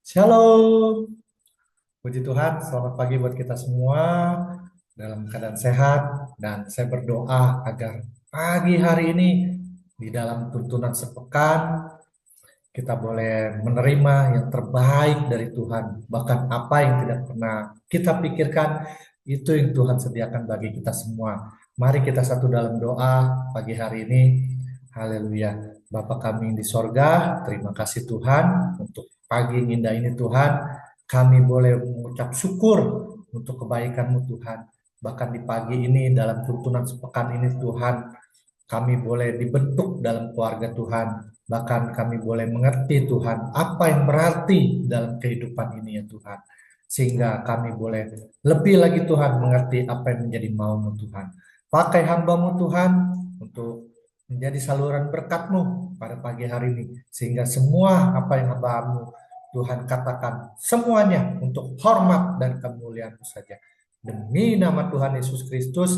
Shalom, puji Tuhan, selamat pagi buat kita semua dalam keadaan sehat dan saya berdoa agar pagi hari ini di dalam tuntunan sepekan kita boleh menerima yang terbaik dari Tuhan. Bahkan apa yang tidak pernah kita pikirkan itu yang Tuhan sediakan bagi kita semua. Mari kita satu dalam doa pagi hari ini. Haleluya. Bapa kami di sorga, terima kasih Tuhan untuk pagi yang indah ini Tuhan. Kami boleh mengucap syukur untuk kebaikan-Mu Tuhan. Bahkan di pagi ini dalam tuntunan sepekan ini Tuhan, kami boleh dibentuk dalam keluarga Tuhan. Bahkan kami boleh mengerti Tuhan apa yang berarti dalam kehidupan ini ya Tuhan. Sehingga kami boleh lebih lagi Tuhan mengerti apa yang menjadi mau-Mu Tuhan. Pakai hamba-Mu Tuhan untuk menjadi saluran berkat-Mu pada pagi hari ini. Sehingga semua apa yang hamba-Mu Tuhan katakan semuanya untuk hormat dan kemuliaan-Mu saja. Demi nama Tuhan Yesus Kristus,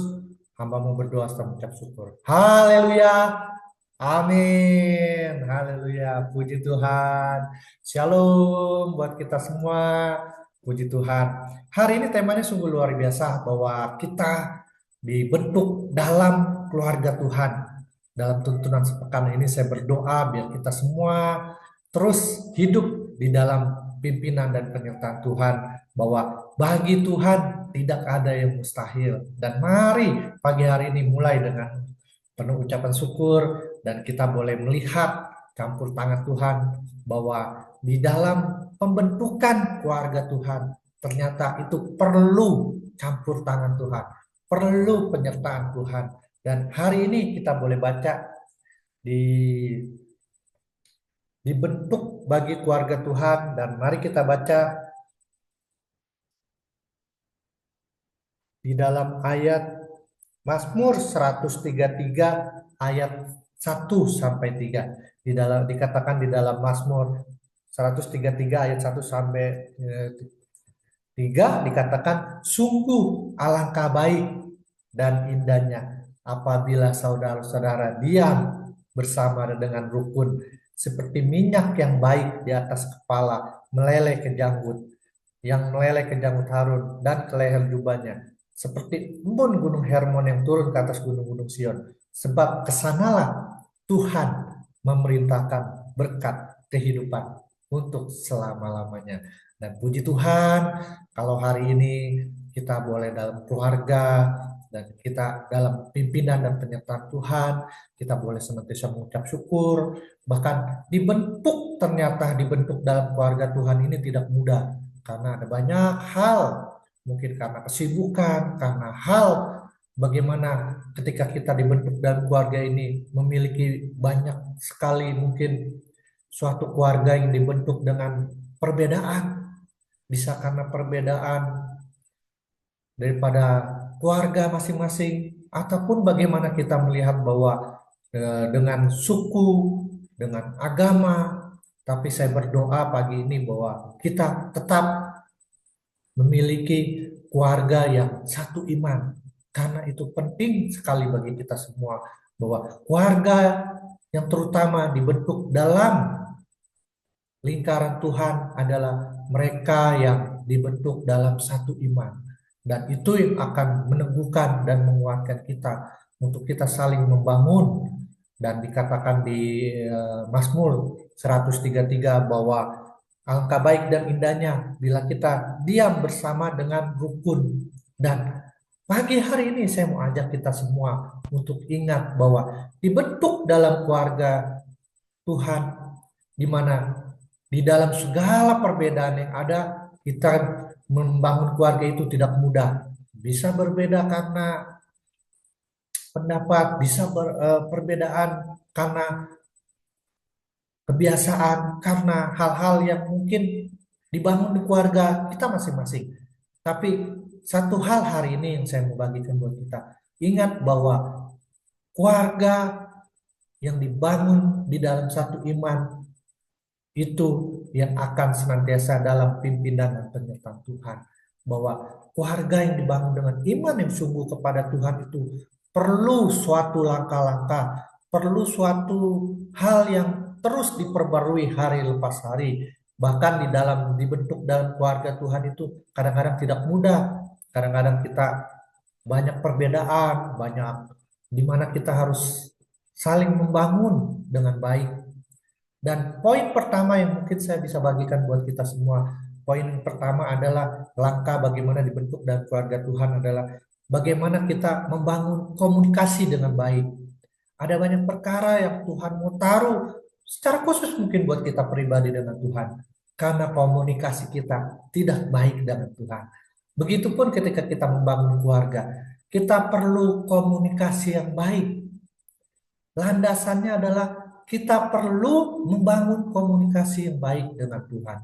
hamba-Mu berdoa serta mengucap syukur. Haleluya. Amin. Haleluya. Puji Tuhan. Shalom buat kita semua. Puji Tuhan. Hari ini temanya sungguh luar biasa bahwa kita dibentuk dalam keluarga Tuhan. Dalam tuntunan sepekan ini saya berdoa biar kita semua terus hidup di dalam pimpinan dan penyertaan Tuhan, bahwa bagi Tuhan tidak ada yang mustahil. Dan mari pagi hari ini mulai dengan penuh ucapan syukur dan kita boleh melihat campur tangan Tuhan, bahwa di dalam pembentukan keluarga Tuhan ternyata itu perlu campur tangan Tuhan, perlu penyertaan Tuhan. Dan hari ini kita boleh baca di dibentuk bagi keluarga Tuhan, dan mari kita baca di dalam ayat Mazmur 133 ayat 1 sampai 3. Di dalam dikatakan di dalam Mazmur 133 ayat 1 sampai 3 dikatakan, sungguh alangkah baik dan indahnya apabila saudara-saudara diam bersama dengan rukun, seperti minyak yang baik di atas kepala meleleh ke janggut, yang meleleh ke janggut Harun dan ke leher jubahnya, seperti embun gunung Hermon yang turun ke atas gunung-gunung Sion. Sebab kesanalah Tuhan memerintahkan berkat kehidupan untuk selama-lamanya. Dan puji Tuhan, kalau hari ini kita boleh dalam keluarga dan kita dalam pimpinan dan penyertaan Tuhan, kita boleh senantiasa mengucap syukur. Bahkan dibentuk, ternyata dibentuk dalam keluarga Tuhan ini tidak mudah, karena ada banyak hal, mungkin karena kesibukan, karena hal bagaimana ketika kita dibentuk dalam keluarga ini memiliki banyak sekali, mungkin suatu keluarga yang dibentuk dengan perbedaan, bisa karena perbedaan daripada keluarga masing-masing, ataupun bagaimana kita melihat bahwa dengan suku, dengan agama. Tapi saya berdoa pagi ini bahwa kita tetap memiliki keluarga yang satu iman, karena itu penting sekali bagi kita semua, bahwa keluarga yang terutama dibentuk dalam lingkaran Tuhan adalah mereka yang dibentuk dalam satu iman. Dan itu yang akan meneguhkan dan menguatkan kita untuk kita saling membangun. Dan dikatakan di Mazmur 133 bahwa alangkah baik dan indahnya bila kita diam bersama dengan rukun. Dan pagi hari ini saya mau ajak kita semua untuk ingat bahwa dibentuk dalam keluarga Tuhan, di mana di dalam segala perbedaan yang ada, kita membangun keluarga itu tidak mudah. Bisa berbeda karena pendapat, bisa perbedaan karena kebiasaan, karena hal-hal yang mungkin dibangun di keluarga kita masing-masing. Tapi satu hal hari ini yang saya mau bagikan buat kita, ingat bahwa keluarga yang dibangun di dalam satu iman itu yang akan senantiasa dalam pimpinan dan penyertaan Tuhan. Bahwa keluarga yang dibangun dengan iman yang sungguh kepada Tuhan itu perlu suatu langkah-langkah, perlu suatu hal yang terus diperbarui hari lepas hari. Bahkan dibentuk dalam keluarga Tuhan itu kadang-kadang tidak mudah. Kadang-kadang kita banyak perbedaan, banyak di mana kita harus saling membangun dengan baik. Dan poin pertama yang mungkin saya bisa bagikan buat kita semua, poin pertama adalah langkah bagaimana dibentuk dan keluarga Tuhan adalah bagaimana kita membangun komunikasi dengan baik. Ada banyak perkara yang Tuhan mau taruh secara khusus mungkin buat kita pribadi dengan Tuhan. Karena komunikasi kita tidak baik dengan Tuhan. Begitupun ketika kita membangun keluarga, kita perlu komunikasi yang baik. Landasannya adalah kita perlu membangun komunikasi yang baik dengan Tuhan.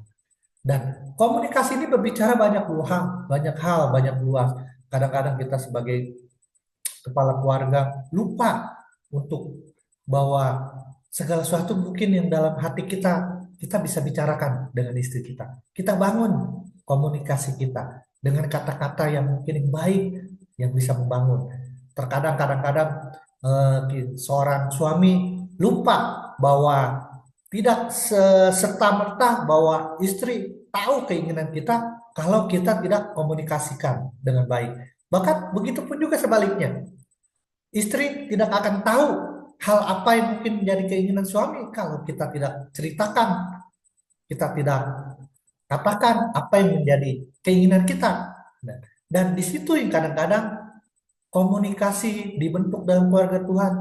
Dan komunikasi ini berbicara banyak hal, banyak luas. Kadang-kadang kita sebagai kepala keluarga lupa untuk bahwa segala sesuatu mungkin yang dalam hati kita bisa bicarakan dengan istri kita. Kita bangun komunikasi kita dengan kata-kata yang mungkin yang baik yang bisa membangun. Terkadang kadang-kadang seorang suami lupa bahwa tidak serta-merta bahwa istri tahu keinginan kita kalau kita tidak komunikasikan dengan baik. Bahkan begitu pun juga sebaliknya. Istri tidak akan tahu hal apa yang mungkin menjadi keinginan suami kalau kita tidak ceritakan, kita tidak katakan apa yang menjadi keinginan kita. Nah, dan di situ yang kadang-kadang komunikasi dibentuk dalam keluarga Tuhan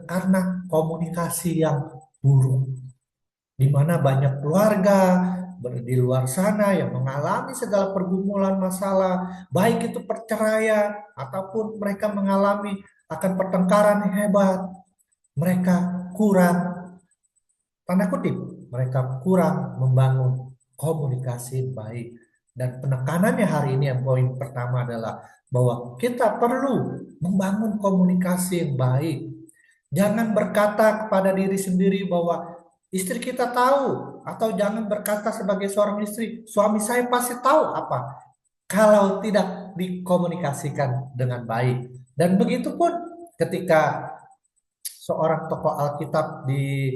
karena komunikasi yang buruk, di mana banyak keluarga di luar sana yang mengalami segala pergumulan masalah, baik itu perceraian ataupun mereka mengalami akan pertengkaran yang hebat. Mereka kurang, tanda kutip, mereka kurang membangun komunikasi baik. Dan penekanannya hari ini yang poin pertama adalah bahwa kita perlu membangun komunikasi yang baik. Jangan berkata kepada diri sendiri bahwa istri kita tahu, atau jangan berkata sebagai seorang istri, suami saya pasti tahu apa, kalau tidak dikomunikasikan dengan baik. Dan begitu pun ketika seorang tokoh Alkitab di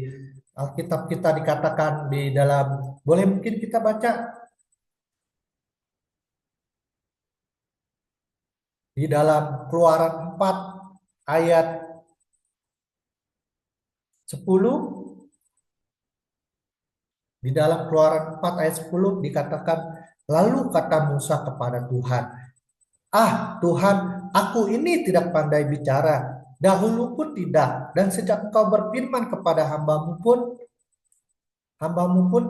Alkitab kita dikatakan di dalam, boleh mungkin kita baca di dalam Keluaran 4 ayat 10. Di dalam Keluaran 4 ayat 10 dikatakan, lalu kata Musa kepada Tuhan, ah Tuhan, aku ini tidak pandai bicara, dahulu pun tidak, dan sejak engkau berfirman kepada hambamu pun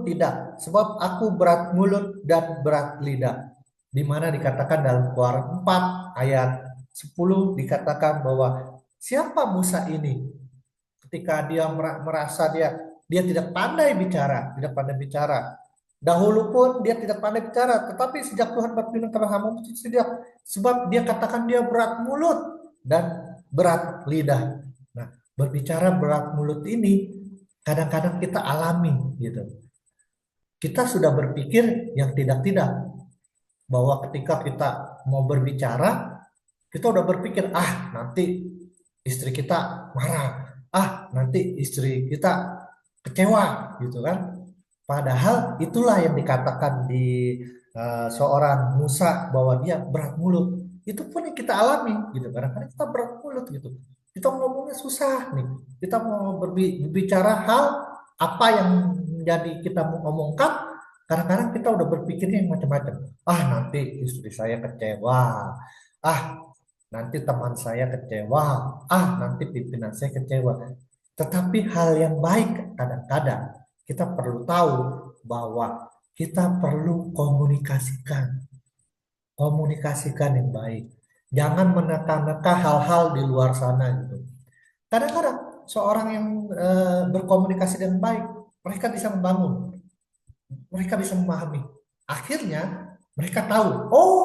tidak, sebab aku berat mulut dan berat lidah. Di mana dikatakan dalam Keluaran 4 ayat 10 dikatakan bahwa siapa Musa ini ketika dia merasa dia tidak pandai bicara, tidak pandai bicara. Dahulu pun dia tidak pandai bicara, tetapi sejak Tuhan berfirman kepada hambamu sejak, sebab dia katakan dia berat mulut dan berat lidah. Nah, berbicara berat mulut ini kadang-kadang kita alami gitu. Kita sudah berpikir yang tidak-tidak, bahwa ketika kita mau berbicara, kita udah berpikir, ah nanti istri kita marah, ah nanti istri kita kecewa gitu kan. Padahal itulah yang dikatakan di seorang Musa bahwa dia berat mulut. Itu pun yang kita alami gitu. Kadang-kadang kita berat mulut gitu. Kita ngomongnya susah nih. Kita mau berbicara hal apa yang menjadi kita mau ngomongkan. Kadang-kadang kita udah berpikirnya yang macam-macam. Ah nanti istri saya kecewa. Ah nanti teman saya kecewa. Ah nanti pimpinan saya kecewa. Tetapi hal yang baik kadang-kadang kita perlu tahu bahwa kita perlu komunikasikan yang baik. Jangan meneka-neka hal-hal di luar sana gitu. Kadang-kadang seorang yang berkomunikasi dengan baik, mereka bisa membangun, mereka bisa memahami. Akhirnya mereka tahu, oh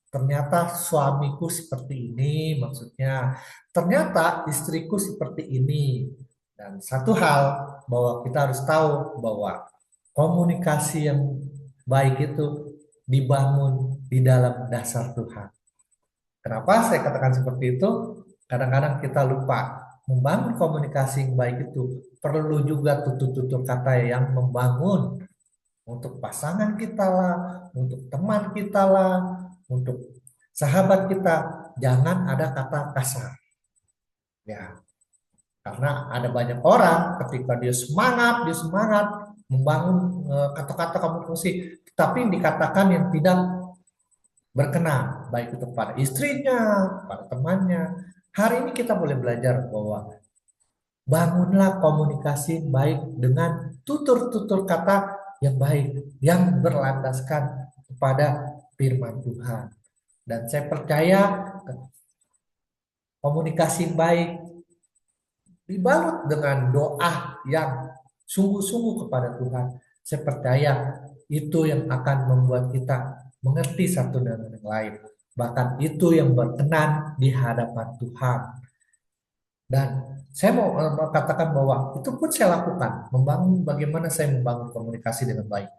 ternyata suamiku seperti ini, maksudnya ternyata istriku seperti ini. Dan satu hal bahwa kita harus tahu bahwa komunikasi yang baik itu dibangun di dalam dasar Tuhan. Kenapa saya katakan seperti itu? Kadang-kadang kita lupa membangun komunikasi yang baik itu perlu juga tutur-tutur kata yang membangun. untuk pasangan kita lah, untuk teman kita lah, untuk sahabat kita, jangan ada kata kasar. Ya, karena ada banyak orang ketika dia semangat membangun kata-kata komunikasi, tapi yang dikatakan yang tidak berkenan, baik itu pada istrinya, pada temannya. Hari ini kita boleh belajar bahwa bangunlah komunikasi baik dengan tutur-tutur kata yang baik, yang berlandaskan kepada firman Tuhan. Dan saya percaya komunikasi baik dibalut dengan doa yang sungguh-sungguh kepada Tuhan. Saya percaya itu yang akan membuat kita mengerti satu dengan yang lain. Bahkan itu yang berkenan di hadapan Tuhan. Dan saya mau katakan bahwa itu pun saya lakukan, membangun bagaimana saya membangun komunikasi dengan baik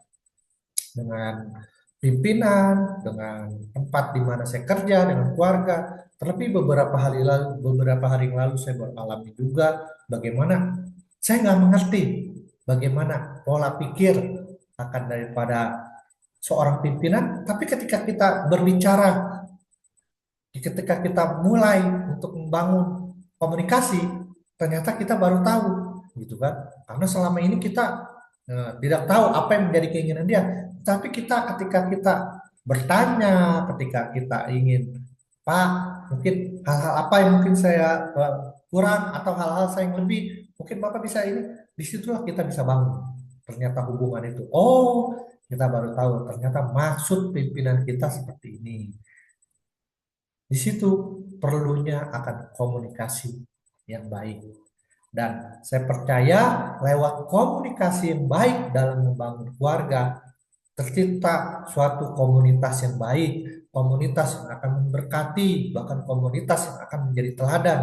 dengan pimpinan, dengan tempat di mana saya kerja, dengan keluarga. Terlebih beberapa hari yang lalu saya mengalami juga bagaimana saya nggak mengerti bagaimana pola pikir akan daripada seorang pimpinan. Tapi ketika kita berbicara, ketika kita mulai untuk membangun komunikasi, ternyata kita baru tahu, gitu kan? Karena selama ini kita tidak tahu apa yang menjadi keinginan dia. Tapi ketika kita bertanya, ketika kita ingin, Pak, mungkin hal-hal apa yang mungkin saya kurang atau hal-hal saya yang lebih, mungkin Bapak bisa ini, disitulah kita bisa bangun. Ternyata hubungan itu, oh, kita baru tahu ternyata maksud pimpinan kita seperti ini. Di situ perlunya akan komunikasi yang baik. Dan saya percaya lewat komunikasi yang baik dalam membangun keluarga, tercipta suatu komunitas yang baik, komunitas yang akan memberkati, bahkan komunitas yang akan menjadi teladan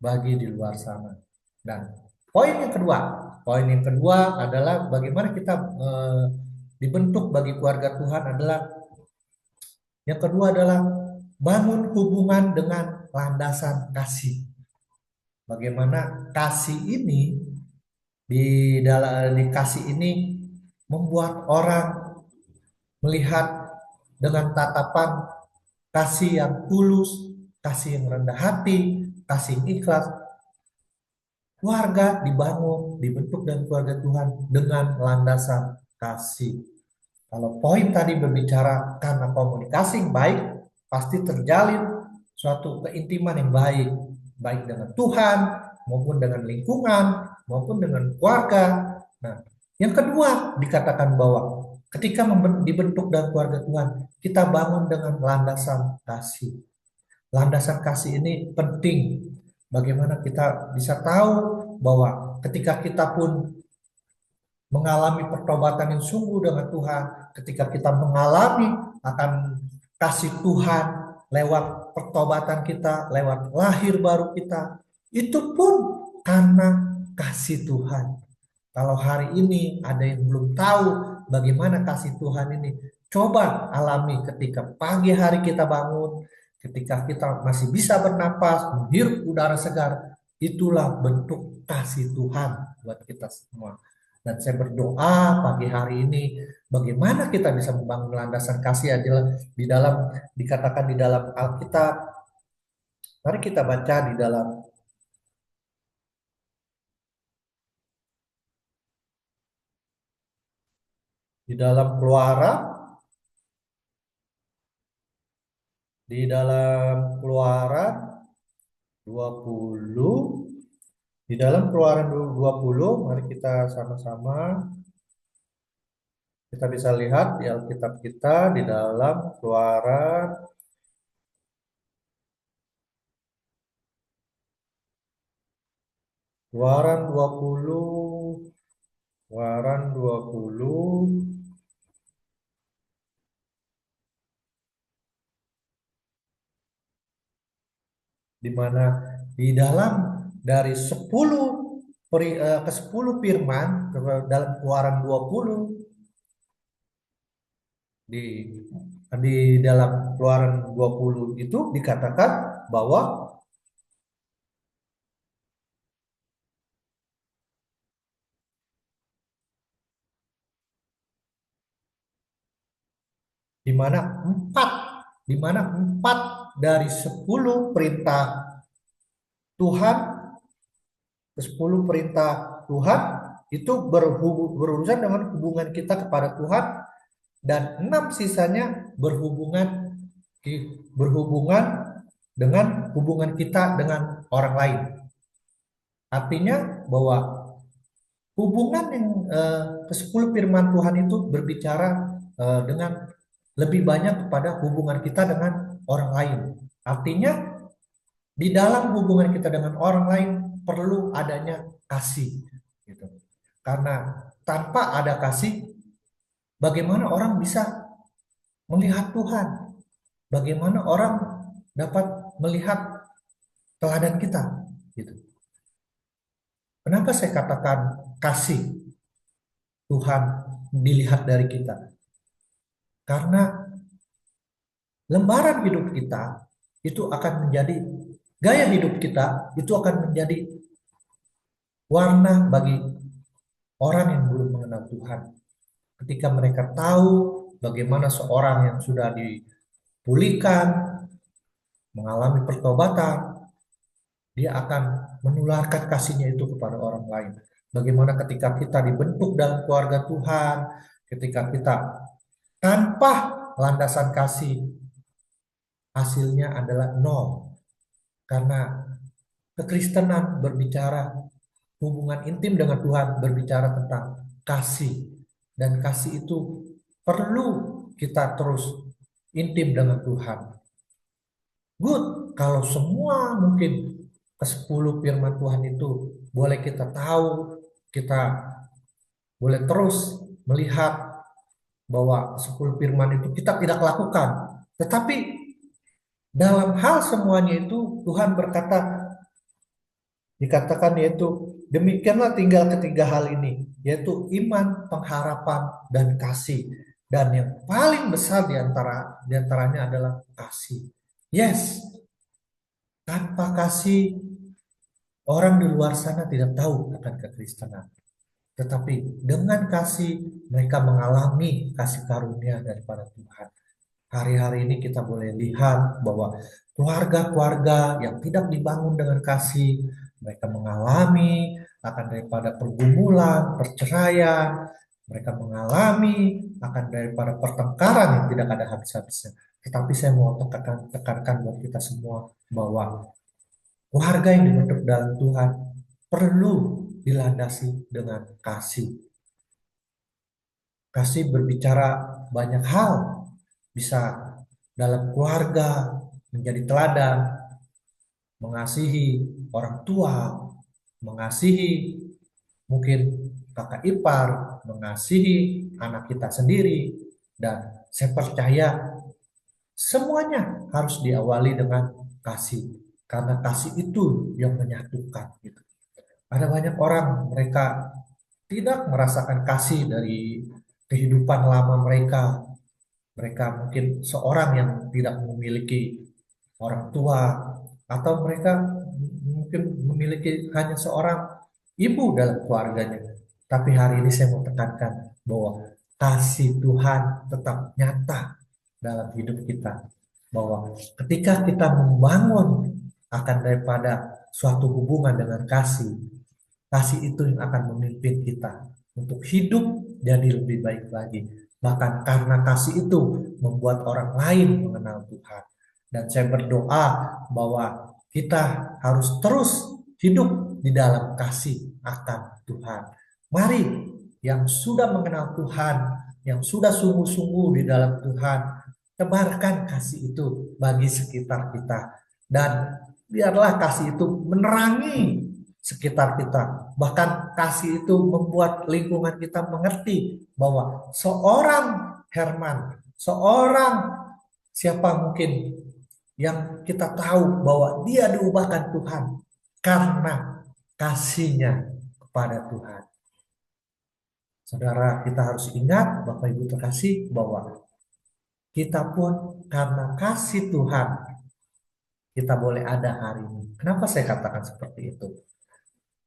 bagi di luar sana. Dan poin yang kedua adalah bagaimana kita dibentuk bagi keluarga Tuhan adalah yang kedua adalah bangun hubungan dengan landasan kasih. Bagaimana kasih ini di kasih ini membuat orang melihat dengan tatapan kasih yang tulus, kasih yang rendah hati, kasih yang ikhlas. Keluarga dibangun, dibentuk dan keluarga Tuhan dengan landasan kasih. Kalau poin tadi berbicara karena komunikasi yang baik, pasti terjalin suatu keintiman yang baik, baik dengan Tuhan maupun dengan lingkungan maupun dengan keluarga. Nah, yang kedua dikatakan bahwa ketika dibentuk dalam keluarga Tuhan, kita bangun dengan landasan kasih. Landasan kasih ini penting. Bagaimana kita bisa tahu bahwa ketika kita pun mengalami pertobatan yang sungguh dengan Tuhan, ketika kita mengalami akan kasih Tuhan lewat pertobatan kita, lewat lahir baru kita, itu pun karena kasih Tuhan. Kalau hari ini ada yang belum tahu bagaimana kasih Tuhan ini, coba alami ketika pagi hari kita bangun, ketika kita masih bisa bernapas, menghirup udara segar, itulah bentuk kasih Tuhan buat kita semua. Dan saya berdoa pagi hari ini, bagaimana kita bisa membangun landasan kasih adalah dikatakan di dalam Alkitab. Mari kita baca di dalam Keluaran, di dalam Keluaran 20, di dalam Keluaran 20, mari kita sama-sama kita bisa lihat di Alkitab kita di dalam Keluaran 20, Keluaran 20, di mana di dalam dari 10 ke 10 firman dalam Keluaran 20 di di dalam Keluaran 20 itu dikatakan bahwa di mana empat, di mana empat dari 10 perintah Tuhan, 10 perintah Tuhan itu berurusan dengan hubungan kita kepada Tuhan, dan 6 sisanya berhubungan dengan hubungan kita dengan orang lain. Artinya bahwa hubungan yang ke-10 firman Tuhan itu berbicara dengan lebih banyak kepada hubungan kita dengan orang lain. Artinya di dalam hubungan kita dengan orang lain perlu adanya kasih, gitu. Karena tanpa ada kasih, bagaimana orang bisa melihat Tuhan? Bagaimana orang dapat melihat teladan kita? Gitu. Kenapa saya katakan kasih Tuhan dilihat dari kita? Karena lembaran hidup kita itu akan menjadi, gaya hidup kita itu akan menjadi warna bagi orang yang belum mengenal Tuhan. Ketika mereka tahu bagaimana seorang yang sudah dipulihkan, mengalami pertobatan, dia akan menularkan kasihnya itu kepada orang lain. Bagaimana ketika kita dibentuk dalam keluarga Tuhan, ketika kita tanpa landasan kasih, hasilnya adalah nol. Karena kekristenan berbicara hubungan intim dengan Tuhan, berbicara tentang kasih. Dan kasih itu perlu kita terus intim dengan Tuhan. Good, kalau semua mungkin ke-10 firman Tuhan itu boleh kita tahu, kita boleh terus melihat bahwa 10 firman itu kita tidak lakukan. Tetapi dalam hal semuanya itu Tuhan berkata, dikatakan yaitu demikianlah tinggal ketiga hal ini, yaitu iman, pengharapan, dan kasih. Dan yang paling besar diantaranya adalah kasih. Yes, tanpa kasih orang di luar sana tidak tahu akan kekristenan. Tetapi dengan kasih mereka mengalami kasih karunia daripada Tuhan. Hari-hari ini kita boleh lihat bahwa keluarga-keluarga yang tidak dibangun dengan kasih, mereka mengalami akan daripada pergumulan, perceraian, mereka mengalami akan daripada pertengkaran yang tidak ada habis-habisnya. Tetapi saya mau tekankan buat kita semua bahwa keluarga yang dibentuk dalam Tuhan perlu dilandasi dengan kasih. Kasih berbicara banyak hal, bisa dalam keluarga menjadi teladan, mengasihi orang tua, mengasihi mungkin kakak ipar, mengasihi anak kita sendiri, dan saya percaya semuanya harus diawali dengan kasih, karena kasih itu yang menyatukan, gitu. Ada banyak orang mereka tidak merasakan kasih dari kehidupan lama mereka. Mereka mungkin seorang yang tidak memiliki orang tua, atau mereka mungkin memiliki hanya seorang ibu dalam keluarganya. Tapi hari ini saya mau tekankan bahwa kasih Tuhan tetap nyata dalam hidup kita. Bahwa ketika kita membangun akan daripada suatu hubungan dengan kasih, kasih itu yang akan memimpin kita untuk hidup jadi lebih baik lagi. Bahkan karena kasih itu membuat orang lain mengenal Tuhan. Dan saya berdoa bahwa kita harus terus hidup di dalam kasih akan Tuhan. Mari yang sudah mengenal Tuhan, yang sudah sungguh-sungguh di dalam Tuhan, tebarkan kasih itu bagi sekitar kita. Dan biarlah kasih itu menerangi sekitar kita. Bahkan kasih itu membuat lingkungan kita mengerti bahwa seorang Herman, seorang siapa mungkin yang kita tahu bahwa dia diubahkan Tuhan karena kasihnya kepada Tuhan. Saudara, kita harus ingat, Bapak Ibu terkasih, bahwa kita pun karena kasih Tuhan kita boleh ada hari ini. Kenapa saya katakan seperti itu?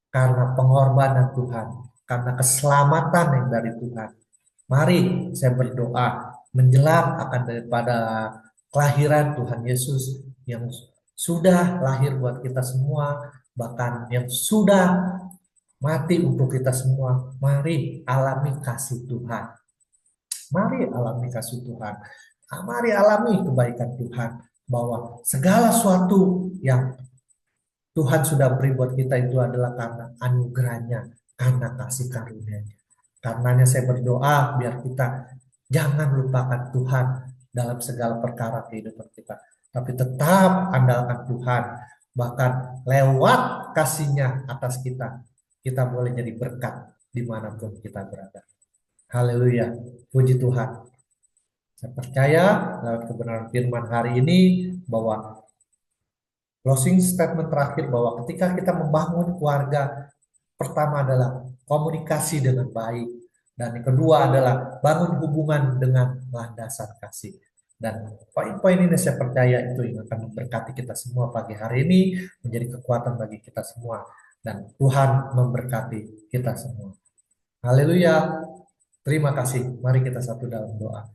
Karena pengorbanan Tuhan, karena keselamatan yang dari Tuhan. Mari saya berdoa menjelang akan daripada kelahiran Tuhan Yesus yang sudah lahir buat kita semua, bahkan yang sudah mati untuk kita semua. Mari alami kasih Tuhan. Mari alami kasih Tuhan. Mari alami kebaikan Tuhan. Bahwa segala sesuatu yang Tuhan sudah beri buat kita itu adalah karena anugerahnya, karena kasih karunia-Nya. Karenanya saya berdoa biar kita jangan lupakan Tuhan dalam segala perkara kehidupan kita. Tapi tetap andalkan Tuhan. Bahkan lewat kasih-Nya atas kita, kita boleh jadi berkat dimanapun kita berada. Haleluya, puji Tuhan. Saya percaya lewat kebenaran firman hari ini bahwa closing statement terakhir bahwa ketika kita membangun keluarga, pertama adalah komunikasi dengan baik. Dan yang kedua adalah bangun hubungan dengan landasan kasih. Dan poin-poin ini saya percaya itu yang akan memberkati kita semua pagi hari ini, menjadi kekuatan bagi kita semua. Dan Tuhan memberkati kita semua. Haleluya. Terima kasih. Mari kita satu dalam doa.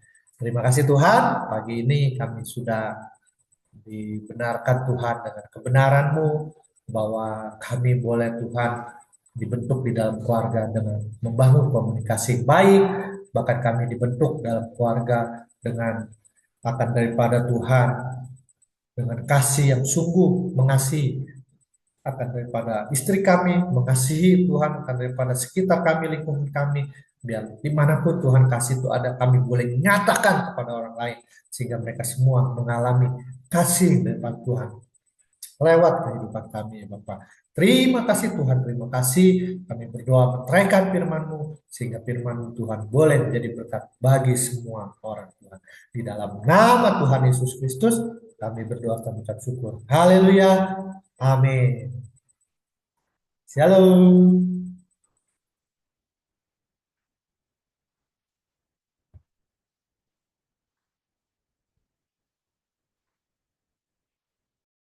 Terima kasih Tuhan, pagi ini kami sudah dibenarkan Tuhan dengan kebenaran-Mu, bahwa kami boleh Tuhan dibentuk di dalam keluarga dengan membangun komunikasi baik, bahkan kami dibentuk dalam keluarga dengan akan daripada Tuhan dengan kasih yang sungguh mengasihi, akan daripada istri kami mengasihi Tuhan, akan daripada sekitar kami, lingkungan kami, biar dimanapun Tuhan kasih itu ada, kami boleh nyatakan kepada orang lain sehingga mereka semua mengalami kasih daripada Tuhan lewat kehidupan kami ya Bapak. Terima kasih Tuhan, terima kasih. Kami berdoa meteraikan firman-Mu sehingga firman Tuhan boleh menjadi berkat bagi semua orang Tuhan. Di dalam nama Tuhan Yesus Kristus kami berdoa, kami ucap syukur. Haleluya. Amin. Shalom.